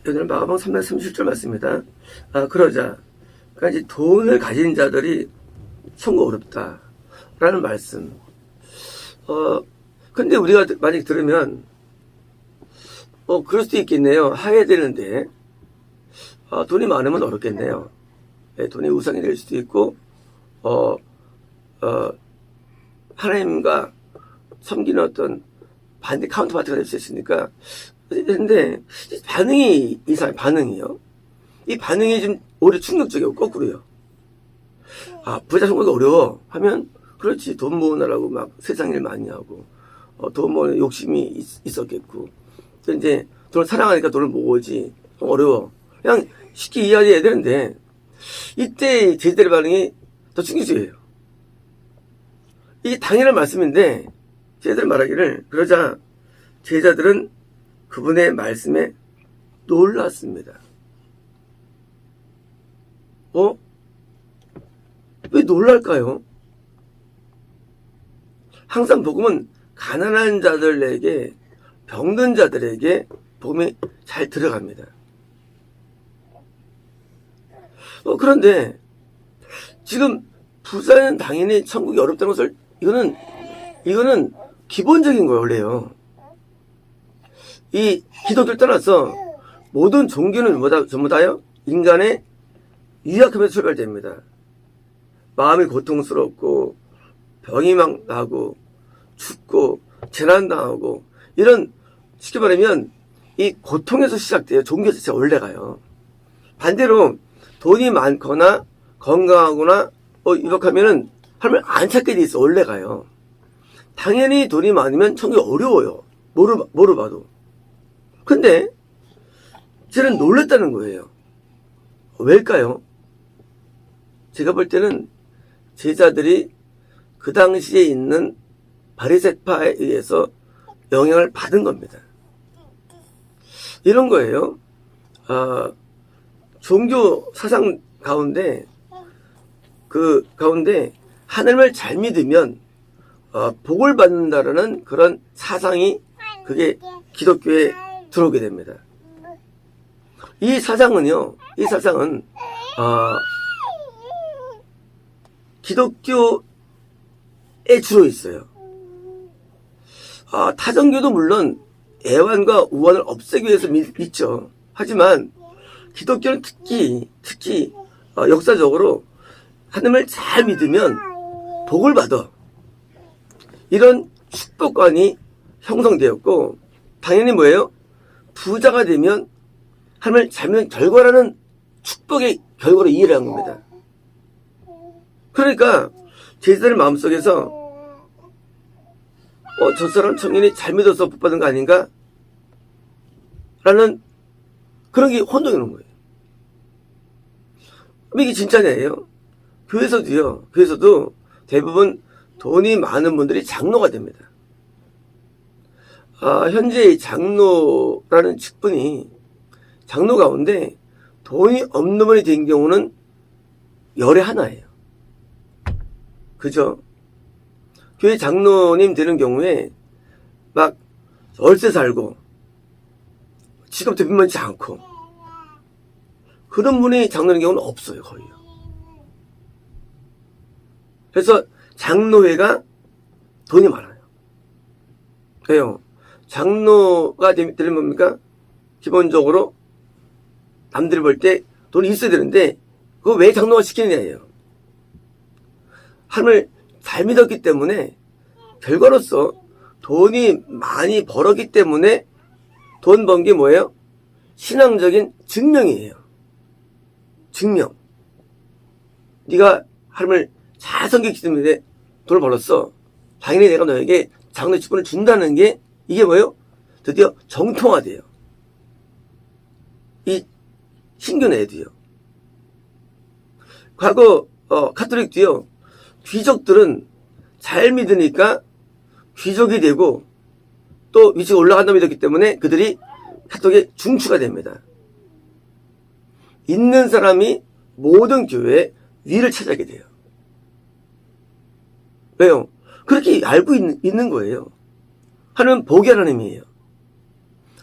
오늘 마가복음 3장 37절 말씀입니다. 그러자 그러니까 이제 돈을 가진 자들이 천국 어렵다 라는 말씀. 근데 우리가 만약 들으면 그럴 수도 있겠네요. 해야 되는데 돈이 많으면 어렵겠네요. 네, 돈이 우상이 될 수도 있고 하나님과 섬기는 어떤 반대 카운터파트가 될 수 있으니까. 근데 반응이 이상해. 반응이요. 이 반응이 좀 오히려 충격적이고 거꾸로요. 부자 성공이 어려워 하면 그렇지, 돈 모으느라고 막 세상 일 많이 하고 돈 모으는 욕심이 있었겠고, 또 이제 돈을 사랑하니까 돈을 모으지. 어려워. 그냥 쉽게 이해해야 되는데 이때 제자들의 반응이 더 충격적이에요. 이게 당연한 말씀인데 제자들은 말하기를, 그러자 제자들은 그분의 말씀에 놀랐습니다. 왜 놀랄까요? 항상 복음은 가난한 자들에게, 병든 자들에게 복음이 잘 들어갑니다. 그런데 지금 부자는 당연히 천국이 어렵다는 것을, 이거는 기본적인 거예요, 원래요. 이 기독교를 떠나서 모든 종교는 전부 다요, 인간의 유약함에서 출발됩니다. 마음이 고통스럽고 병이 막 나고 죽고 재난당하고, 이런, 쉽게 말하면 이 고통에서 시작돼요. 종교 자체가 원래가요. 반대로 돈이 많거나 건강하거나 유력하면은 하나님을 안 찾게 돼 있어, 원래가요. 당연히 돈이 많으면 천국이 어려워요. 뭐로 봐도. 근데 저는 놀랐다는 거예요. 왜일까요? 제가 볼 때는 제자들이 그 당시에 있는 바리새파에 의해서 영향을 받은 겁니다. 이런 거예요. 종교 사상 가운데, 그 가운데 하나님을 잘 믿으면 복을 받는다라는 그런 사상이, 그게 기독교에 들어오게 됩니다. 이 사상은 기독교에 주로 있어요. 타종교도 물론 애환과 우환을 없애기 위해서 믿죠. 하지만 기독교는 특히 역사적으로 하나님을 잘 믿으면 복을 받아, 이런 축복관이 형성되었고, 당연히 뭐예요? 부자가 되면 하나님을 잘 믿는 결과라는 축복의 결과로 이해를 한 겁니다. 그러니까 제자들 마음속에서 저 사람 청년이 잘 믿어서 복 받은 거 아닌가? 라는 그런 게 혼동이 오는 거예요. 이게 진짜냐예요. 교회에서도 대부분 돈이 많은 분들이 장로가 됩니다. 현재 장로라는 직분이, 장로 가운데 돈이 없는 분이 된 경우는 열의 하나예요. 그죠? 교회 장로님 되는 경우에 막 월세 살고 직업도 빈만치 않고 그런 분이 장로인 경우는 없어요, 거의요. 그래서 장로회가 돈이 많아요. 그래요. 장로가 되면 뭡니까? 기본적으로 남들이 볼 때 돈이 있어야 되는데, 그거 왜 장로가 시키느냐예요. 하나님을 잘 믿었기 때문에, 결과로서 돈이 많이 벌었기 때문에 돈 번 게 뭐예요? 신앙적인 증명이에요. 증명. 네가 하나님을 잘 섬기기 때문에 돈을 벌었어. 당연히 내가 너에게 장로 직분을 준다는 게, 이게 뭐예요? 드디어 정통화돼요. 이 신교내도요. 과거 가톨릭도요. 귀족들은 잘 믿으니까 귀족이 되고 또 위치가 올라간다 믿었기 때문에 그들이 가톨릭의 중추가 됩니다. 있는 사람이 모든 교회의 위를 차지하게 돼요. 왜요? 그렇게 알고 있는 거예요. 하나님은 복의 하나님이에요.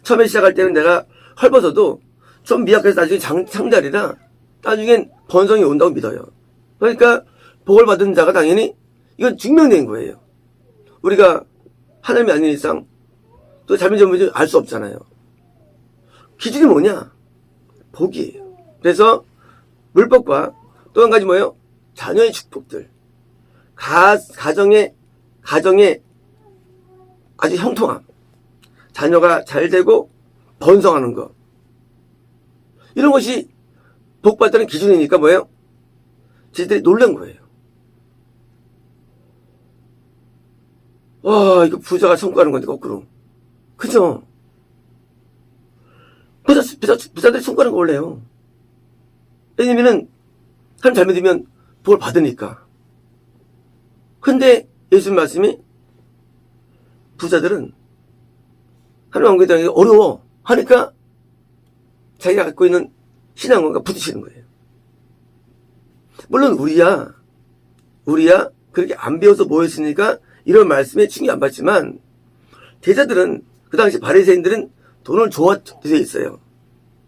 처음에 시작할 때는 내가 헐벗어도 좀 미약해서 나중에 창자리라 나중엔 번성이 온다고 믿어요. 그러니까 복을 받은 자가 당연히 이건 증명된 거예요. 우리가 하나님이 아닌 이상 또 잘못 잘못인지 알 수 없잖아요. 기준이 뭐냐? 복이에요. 그래서 물복과 또 한 가지 뭐예요? 자녀의 축복들. 가정의 아주 형통함. 자녀가 잘 되고 번성하는 거. 이런 것이 복받다는 기준이니까 뭐예요? 쟤들이 놀란 거예요. 와, 이거 부자가 청구하는 건데, 거꾸로. 그죠? 부자들이 청구하는 거 원래요. 왜냐면은, 사람 잘 믿으면 복을 받으니까. 근데 예수님 말씀이 부자들은 하나님 왕국에 들어가기 어려워 하니까 자기가 갖고 있는 신앙과 부딪히는 거예요. 물론 우리야 그렇게 안 배워서 모였으니까 이런 말씀에 충격 안 받지만 제자들은 그 당시 바리새인들은 돈을 좋아져 있어요.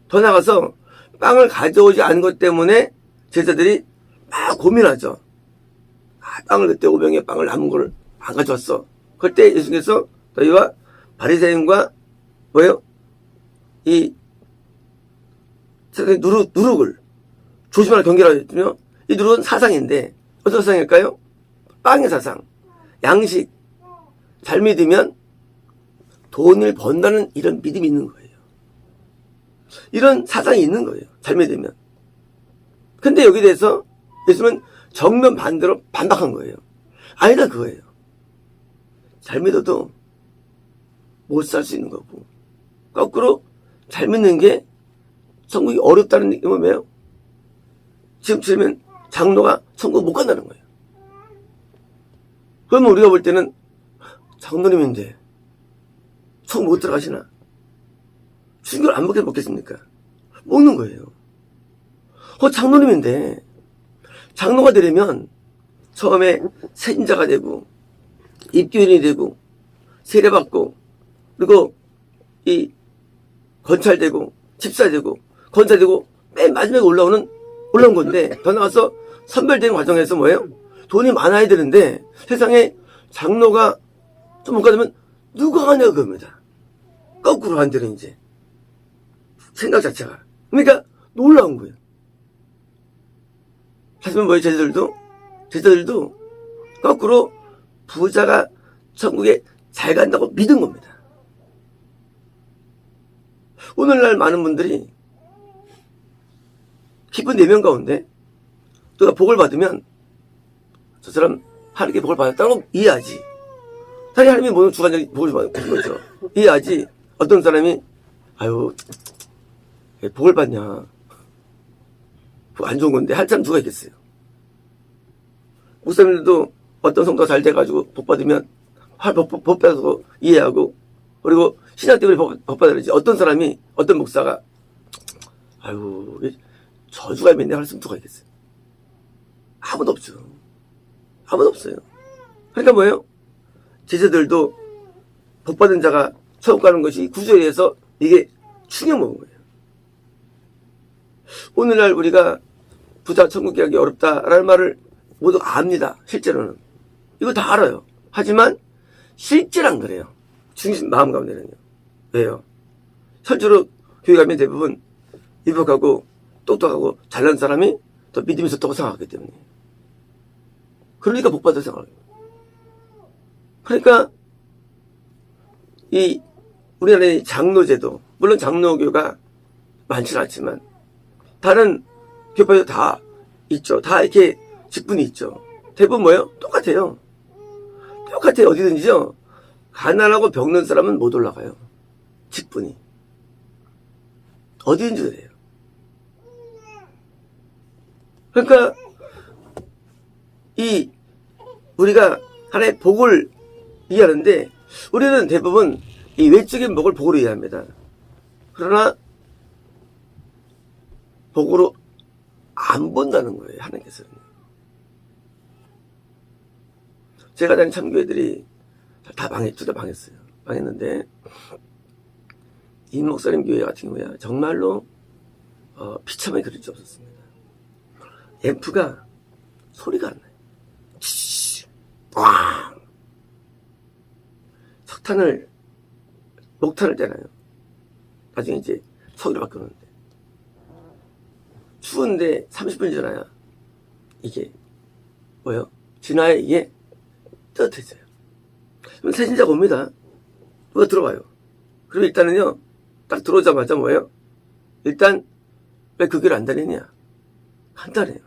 더 나가서 빵을 가져오지 않은 것 때문에 제자들이 막 고민하죠. 빵을 그때 5병에 빵을 남은 걸 안 가져왔어. 그때 예수께서 너희와 바리새인과 뭐예요? 이 누룩을 조심하라 경계라고 했거든요. 이 누룩은 사상인데 어떤 사상일까요? 빵의 사상, 양식, 잘 믿으면 돈을 번다는 이런 믿음이 있는 거예요. 이런 사상이 있는 거예요. 잘 믿으면. 근데 여기에 대해서 예수님은 정면 반대로 반박한 거예요. 아니다 그거예요. 잘 믿어도 못 살 수 있는 거고 거꾸로 잘 믿는 게 천국이 어렵다는 얘기는 뭐예요? 지금처럼 장로가 천국 못 간다는 거예요. 그러면 우리가 볼 때는 장로님인데 천국 못 들어가시나? 순교를 안 먹겠습니까? 먹는 거예요. 장로님인데 장로가 되려면 처음에 세인자가 되고 입교인이 되고 세례받고 그리고 이 건찰되고 집사되고 건사되고 맨 마지막에 올라온 건데 더 나가서 선별되는 과정에서 뭐예요? 돈이 많아야 되는데 세상에 장로가 좀 못 가면 누가 하냐 그겁니다. 거꾸로 한대는 이제 생각 자체가 그러니까 놀라운 거예요. 하지만 뭐예요? 제자들도 거꾸로 부자가 천국에 잘 간다고 믿은 겁니다. 오늘날 많은 분들이 기쁜 내면 가운데 또 복을 받으면 저 사람 하나님께 복을 받았다고 이해하지. 사실 하나님이 모든 주관적인 복을 받는 거죠. 이해하지. 어떤 사람이 아유 왜 복을 받냐. 안 좋은 건데 할 사람 누가 있겠어요. 목사님들도 어떤 성도가 잘 돼가지고 복 받으면 복 받아서 이해하고 그리고 신앙 때문에 복 받아야지. 어떤 사람이 어떤 목사가 아유 저주가 맨날 할 사람 누가 있겠어요. 아무도 없죠. 아무도 없어요. 그러니까 뭐예요? 제자들도 복 받은 자가 천국 가는 것이 구조에 의해서 이게 충격 먹은 거예요. 오늘날 우리가 부자 천국 가기 어렵다라는 말을 모두 압니다. 실제로는. 이거 다 알아요. 하지만 실제로 안 그래요. 중심 마음 가운데는요. 왜요? 실제로 교회 가면 대부분 유복하고 똑똑하고 잘난 사람이 더 믿음이 있었다고 생각하기 때문에. 그러니까 복 받을 생각해요. 그러니까 이 우리나라의 장로제도 물론 장로교가 많지는 않지만 다른 교파에도 다 있죠. 다 이렇게 직분이 있죠. 대부분 뭐예요? 똑같아요. 어디든지요. 가난하고 병든 사람은 못 올라가요. 직분이. 어디든지 그래요. 그러니까 우리가 하나의 복을 이해하는데 우리는 대부분 이 외적인 복을 복으로 이해합니다. 그러나 복으로 안 본다는 거예요. 하나님께서는. 제가 다닌 참교회들이 다 망했어요. 망했는데 임 목사님 교회 같은 경우에 정말로 비참하게 그릴 수 없었습니다. 앰프가 소리가 안 나요. 치치, 꽝! 목탄을 떼나요. 나중에 이제 석유로 바꾸는데. 추운데 30분 지나야 이게 뭐요? 지나야 이게 뜨뜻해져요. 그럼 세신자가 옵니다. 누가 들어와요. 그리고 일단은요, 딱 들어오자마자 뭐예요? 일단 왜 그 길 안 다니냐? 간단해요.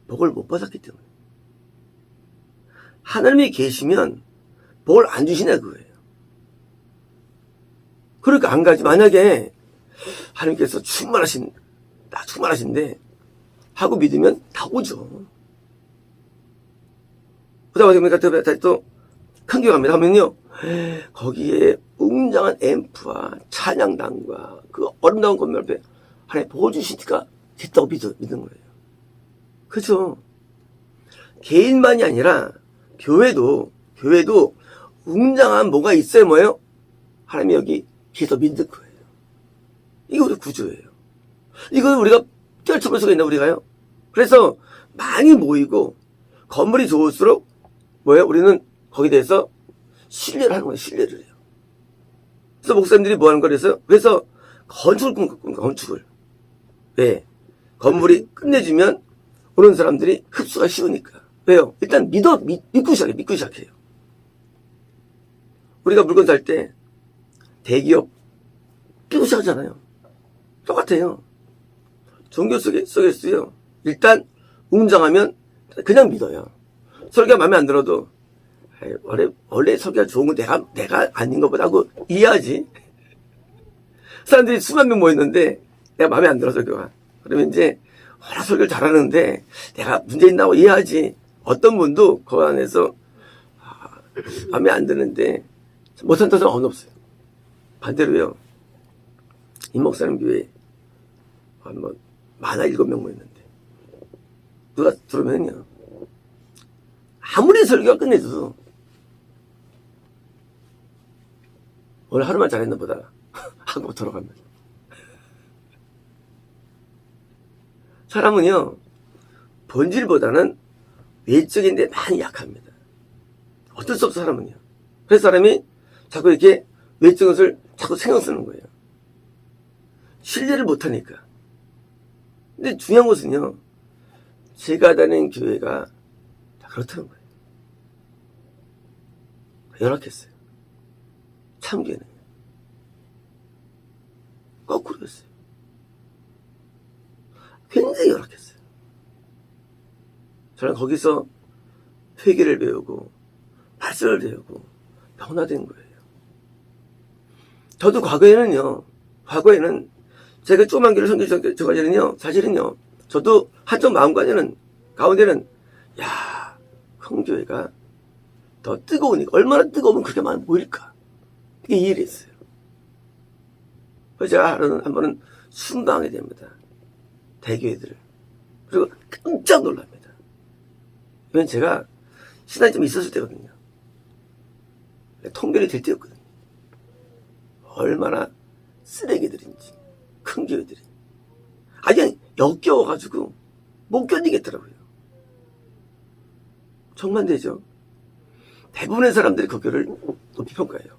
복을 못 받았기 때문에. 하나님이 계시면 복을 안 주시냐 그거예요. 그러니까 안 가지. 만약에 하나님께서 충만하신데 하고 믿으면 다 오죠. 그러다 보니까 다시 또 큰 교회 갑니다 하면요, 거기에 웅장한 앰프와 찬양단과 그 아름다운 건물 앞에 하나님 복을 주시니까 됐다고 믿은 거예요. 그렇죠? 개인만이 아니라 교회도 웅장한 뭐가 있어야 뭐예요? 하나님이 여기 계속 믿는 거예요. 이거 우리 구조예요. 이걸 우리가 떨쳐볼 수가 있나 우리가요? 그래서 많이 모이고 건물이 좋을수록 뭐예요? 우리는 거기에 대해서 신뢰를 하는 거예요. 신뢰를 해요. 그래서 목사님들이 뭐 하는 거래서 그래서 건축을 꿈꾸는 거예요. 건축을. 왜? 건물이 끝내주면 오는 사람들이 흡수가 쉬우니까. 왜요? 일단 믿고 시작해요. 우리가 물건 살 때 대기업 믿고 시작하잖아요. 똑같아요. 종교 속에서요. 일단 웅장하면 그냥 믿어요. 설교가 마음에 안 들어도 원래 설교가 좋은 건 내가 아닌 것보다 하고 이해하지. 사람들이 수만 명 모였는데 내가 마음에 안 들어 설교가. 그러면 이제 워낙 설교를 잘하는데 내가 문제 있나고 이해하지. 어떤 분도 그 안에서 마음에 안 드는데 못한다는 사람 없어요. 반대로요. 이 목사님 교회에 많아 7명 모였는데 누가 들으면요, 아무리 설교가 끝내줘도 오늘 하루만 잘했나 보다 하고 돌아가면. 사람은요, 본질보다는 외적인데 많이 약합니다. 어쩔 수 없어 사람은요. 그래서 사람이 자꾸 이렇게 외적인 것을 자꾸 신경 쓰는 거예요. 신뢰를 못하니까. 근데 중요한 것은요, 제가 다니는 교회가 다 그렇다는 거예요. 열악했어요. 참교회는 거꾸로였어요. 굉장히 열악했어요. 저는 거기서 회개를 배우고 말씀을 배우고 변화된 거예요. 저도 과거에는 제가 조그만 교회를 섬기던 저까지는요, 사실은요, 저도 한쪽 마음가운데는 큰 교회가 더 뜨거우니까, 얼마나 뜨거우면 그렇게 많이 모일까, 이게 이해를 했어요. 그래서 제가 한 번은 순방하게 됩니다. 대교회들을. 그리고 깜짝 놀랍니다. 이건 제가 신앙이 좀 있었을 때거든요. 통별이 될 때였거든요. 얼마나 쓰레기들인지, 큰 교회들이. 그냥 역겨워가지고 못 견디겠더라고요. 정반대죠. 대부분의 사람들이 그 교회를 높이 평가해요.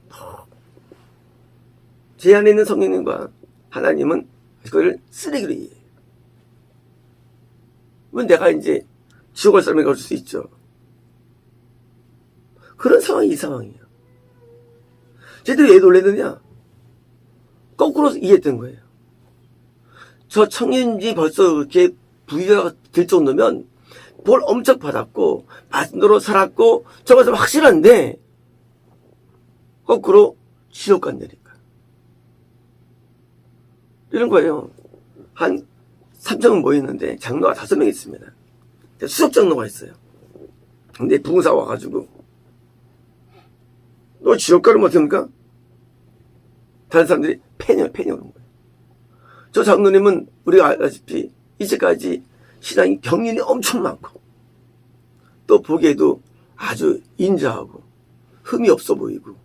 제 안에 있는 성령님과 하나님은 그걸 쓰레기로 이해해요. 그러면 내가 이제 지옥 갈 사람이 갈 수 있죠. 그런 상황이 이 상황이에요. 쟤들이 왜 놀랬느냐? 거꾸로 이해했던 거예요. 저 청년지 벌써 그렇게 부유가 될 정도면 뭘 엄청 받았고 말씀대로 살았고 저것은 확실한데 거꾸로 지옥 간다니까. 이런 거예요. 한 3,000명 모였는데 장로가 5명 있습니다. 수석 장로가 있어요. 근데 부흥사 와가지고 너 지옥 가면 어떡합니까? 다른 사람들이 팬이 오는 거예요. 저 장로님은 우리가 알다시피 이제까지 신앙이 경륜이 엄청 많고 또 보기에도 아주 인자하고 흠이 없어 보이고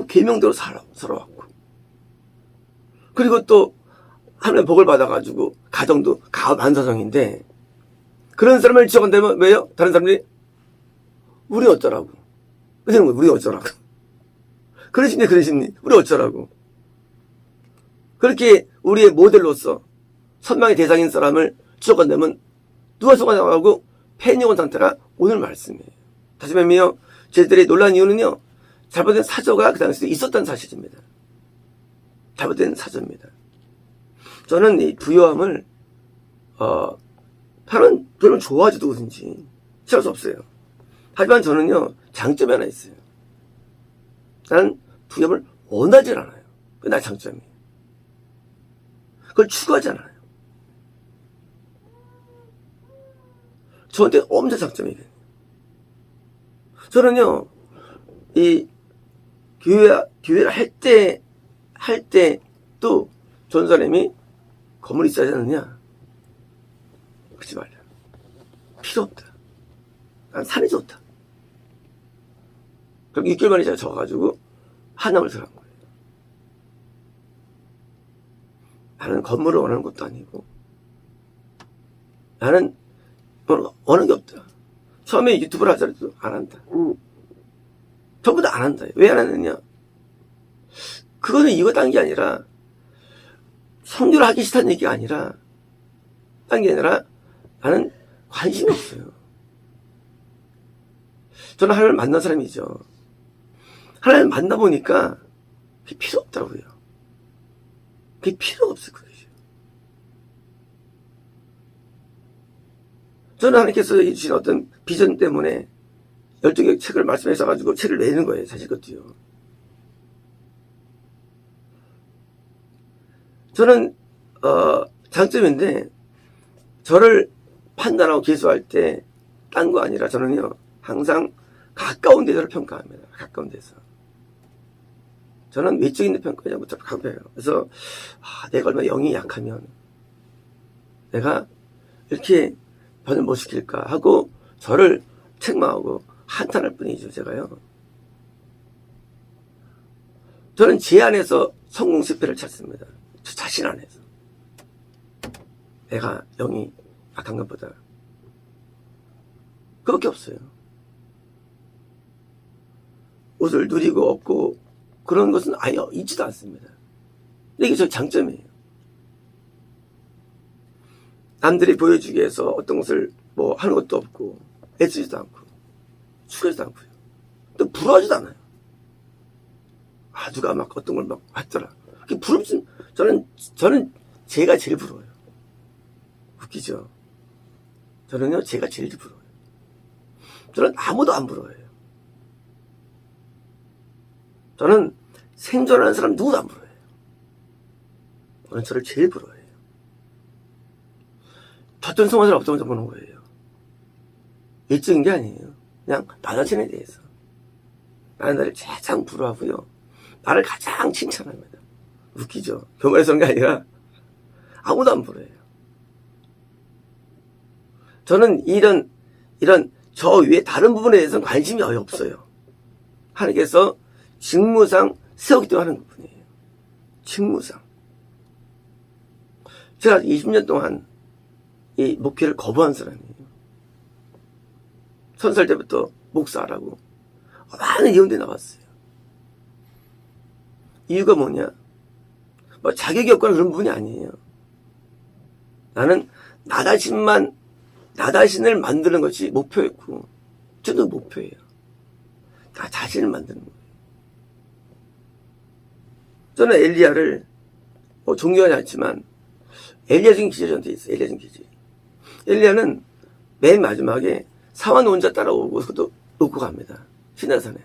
계명대로 살아왔고 그리고 또 하나님의 복을 받아가지고 가정도 가만사성인데 그런 사람을 지적한다면 왜요? 다른 사람들이 우리 어쩌라고. 그러는 거예요. 우리 어쩌라고. 그런 심리 우리 어쩌라고. 그렇게 우리의 모델로서 선망의 대상인 사람을 지적한다면 누가 속아나가고 폐인용한 상태라 오늘 말씀이에요. 다시 말하면 저희들이 놀란 이유는요. 잘못된 사조가 그 당시에 있었다는 사실입니다. 잘못된 사조입니다. 저는 이 부요함을 별로 좋아하지도 않든지 싫어할 수 없어요. 하지만 저는요. 장점이 하나 있어요. 나는 부요함을 원하지 않아요. 그게 나의 장점이에요. 그걸 추구하지 않아요. 저한테 엄청 장점이에요. 저는요, 이 교회를 할 때 또 전사님이 건물이 있어야 되느냐? 그러지 말라. 필요 없다. 난 산이 좋다. 그럼 6개월 만에 제가 져가지고 한양을 들어간 거예요. 나는 건물을 원하는 것도 아니고 나는 원하는 게 없다. 처음에 유튜브를 하자도 안 한다. 전부 다 안 한다. 왜 안 하느냐? 그거는 이거 딴 게 아니라 성교를 하기 싫다는 얘기가 아니라 딴 게 아니라 나는 관심이 없어요. 저는 하나님을 만난 사람이죠. 하나님을 만나보니까 그게 필요 없더라고요. 그게 필요 없을 거예요. 저는 하나님께서 주신 어떤 비전 때문에 12개 책을 말씀하셔가지고 책을 내는 거예요. 사실 그것도요. 저는 장점인데 저를 판단하고 계수할 때 딴 거 아니라 저는요. 항상 가까운 데서를 평가합니다. 가까운 데서. 저는 외적인 데 평가하지 않고 가까워요. 그래서 내가 얼마나 영이 약하면 내가 이렇게 변을 못 시킬까 하고 저를 책망하고 한탄할 뿐이죠. 제가요. 저는 제 안에서 성공 실패를 찾습니다. 저 자신 안에서. 내가 영이 약한 것보다 그밖에 없어요. 옷을 누리고 얻고 그런 것은 아예 있지도 않습니다. 이게 저 장점이에요. 남들이 보여주기 위해서 어떤 것을 뭐 하는 것도 없고 애쓰지도 않고 추구하지도 않고요. 또 부러워하지도 않아요. 누가 막 어떤 걸 막 했더라. 그게 부럽지. 저는 제가 제일 부러워요. 웃기죠? 저는요, 제가 제일 부러워요. 저는 아무도 안 부러워요. 저는 생존하는 사람 누구도 안 부러워요. 저는 저를 제일 부러워해요. 어떤 성화를 어떤 보는 거예요. 일적인 게 아니에요. 그냥 나 자신에 대해서. 나는 나를 가장 부러워하고요. 나를 가장 칭찬합니다. 웃기죠? 교만해서 그런 게 아니라 아무도 안 부러워해요. 저는 이런 저 위에 다른 부분에 대해서는 관심이 아예 없어요. 하나님께서 직무상 세우기 때문에 하는 부분이에요. 직무상. 제가 20년 동안 이 목회를 거부한 사람이에요. 선살 때부터 목사라고 많은 예언들이 나왔어요. 이유가 뭐냐? 뭐 자격이 없거나 그런 부분이 아니에요. 나는 나 자신을 만드는 것이 목표였고, 저도 목표예요. 나 자신을 만드는 거예요. 저는 엘리야를 존경하지 않지만 엘리야적인 기질이 저한테 있어요. 엘리야적인 기질. 엘리야는 맨 마지막에 사환 혼자 따라오고 그것도 놓고 갑니다. 시내산에.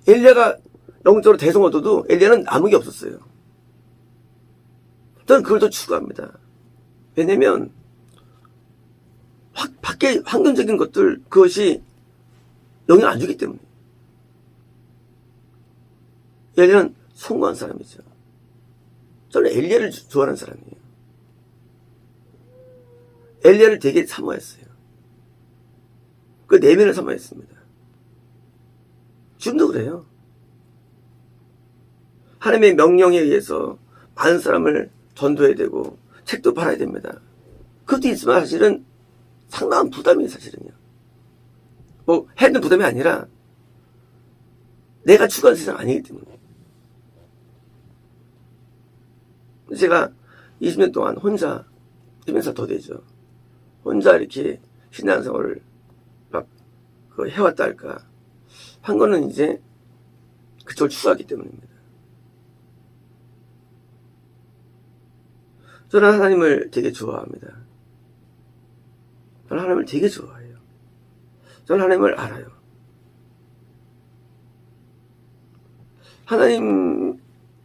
엘리야가 영적으로 대성 얻어도 엘리야는 남은 게 없었어요. 저는 그걸 더 추구합니다. 왜냐면 밖에 환경적인 것들 그것이 영향을 안 주기 때문에. 엘리야는 성공한 사람이죠. 저는 엘리야를 좋아하는 사람이에요. 엘리야를 되게 사모했어요. 그 내면을 사모했습니다. 지금도 그래요. 하나님의 명령에 의해서 아는 사람을 전도해야 되고 책도 팔아야 됩니다. 그것도 있지만 사실은 상당한 부담이에요. 사실은요. 뭐 해는 부담이 아니라 내가 추구하는 세상 아니기 때문에. 제가 20년 동안 혼자 20년 더 되죠. 혼자 이렇게 신앙생활을 막 해왔다 할까 한 거는 이제 그쪽을 추구하기 때문입니다. 저는 하나님을 되게 좋아합니다. 저는 하나님을 되게 좋아해요. 저는 하나님을 알아요.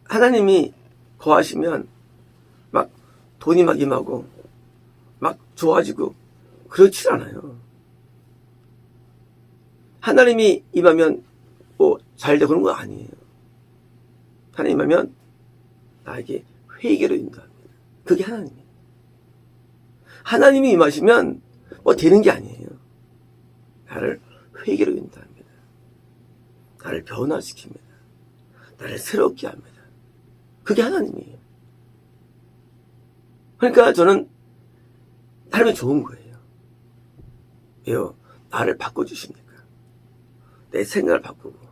하나님이 거하시면 막 돈이 막 임하고 막 좋아지고 그렇지 않아요. 하나님이 임하면 뭐 잘 되고 그런 거 아니에요. 하나님 임하면 나에게 회개로 인도합니다. 그게 하나님이에요. 하나님이 임하시면 뭐 되는 게 아니에요. 나를 회개로 인도합니다. 나를 변화시킵니다. 나를 새롭게 합니다. 그게 하나님이에요. 그러니까 저는 하나님이 좋은 거예요. 왜요? 나를 바꿔주십니까? 내 생각을 바꾸고.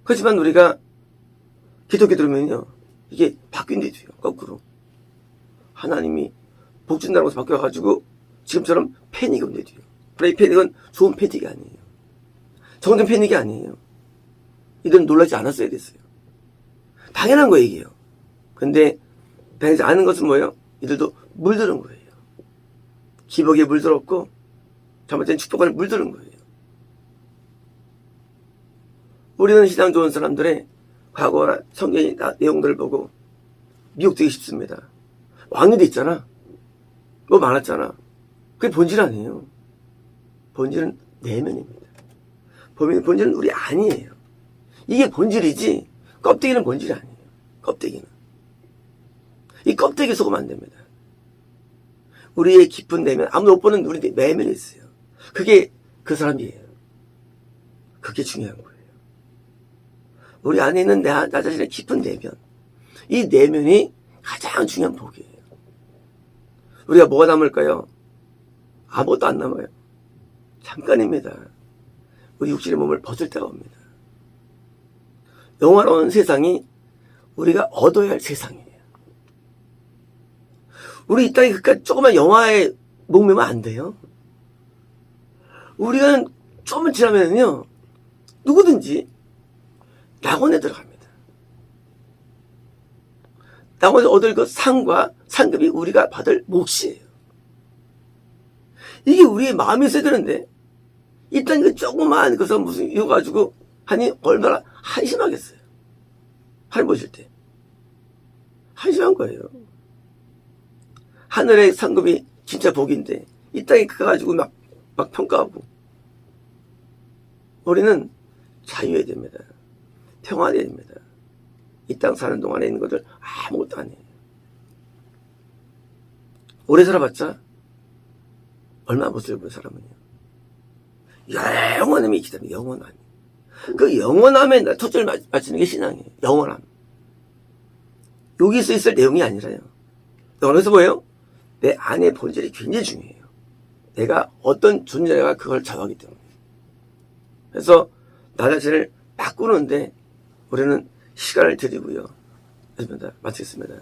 그렇지만 우리가 기도하면요, 이게 바뀐대도요. 거꾸로 하나님이 복 준다고 해서 바뀌어가지고 지금처럼 패닉이 온대도요. 그러나 이 패닉은 좋은 패닉이 아니에요. 정전 패닉이 아니에요. 이들은 놀라지 않았어야 됐어요. 당연한 거 얘기예요. 근데 당연하지 않은 것은 뭐예요? 이들도 물들은 거예요. 기복에 물들었고 잘못된 축복을 물들은 거예요. 우리는 신앙 좋은 사람들의 과거나 성경의 내용들을 보고 미혹되기 쉽습니다. 왕년도 있잖아. 뭐 많았잖아. 그게 본질 아니에요. 본질은 내면입니다. 본질은 우리 아니에요. 이게 본질이지 껍데기는 본질이 아니에요. 껍데기는. 이 껍데기 속으면 안 됩니다. 우리의 깊은 내면, 아무도 못 보는 우리 내면이 있어요. 그게 그 사람이에요. 그게 중요한 거예요. 우리 안에 있는 나 자신의 깊은 내면, 이 내면이 가장 중요한 복이에요. 우리가 뭐가 남을까요? 아무것도 안 남아요. 잠깐입니다. 우리 육신의 몸을 벗을 때가 옵니다. 영화로운 세상이 우리가 얻어야 할 세상이에요. 우리 이 땅에 그깟 조그만 영화에 목매면 안 돼요. 우리가 조금만 지나면요, 누구든지 낙원에 들어갑니다. 낙원에서 얻을 그 상과 상급이 우리가 받을 몫이에요. 이게 우리의 마음이 있어야 되는데, 이 땅 그 조그만 그서 무슨 이거 가지고 하니 얼마나 한심하겠어요. 하늘 보실 때. 한심한 거예요. 하늘의 상급이 진짜 복인데, 이 땅에 그거 가지고 막 평가하고. 우리는 자유해야 됩니다. 평안해야 됩니다. 이 땅 사는 동안에 있는 것들 아무것도 아니에요. 오래 살아봤자 얼마 못 살고 사람은요. 영원함이 있기 때문에 영원함. 그 영원함에 초점을 맞추는 게 신앙이에요. 영원함. 여기서 있을 내용이 아니라요. 영원에서 뭐예요? 내 안의 본질이 굉장히 중요해요. 내가 어떤 존재가 그걸 좌우하기 때문에. 그래서 나 자신을 바꾸는데 우리는 시간을 드리고요. 마치겠습니다.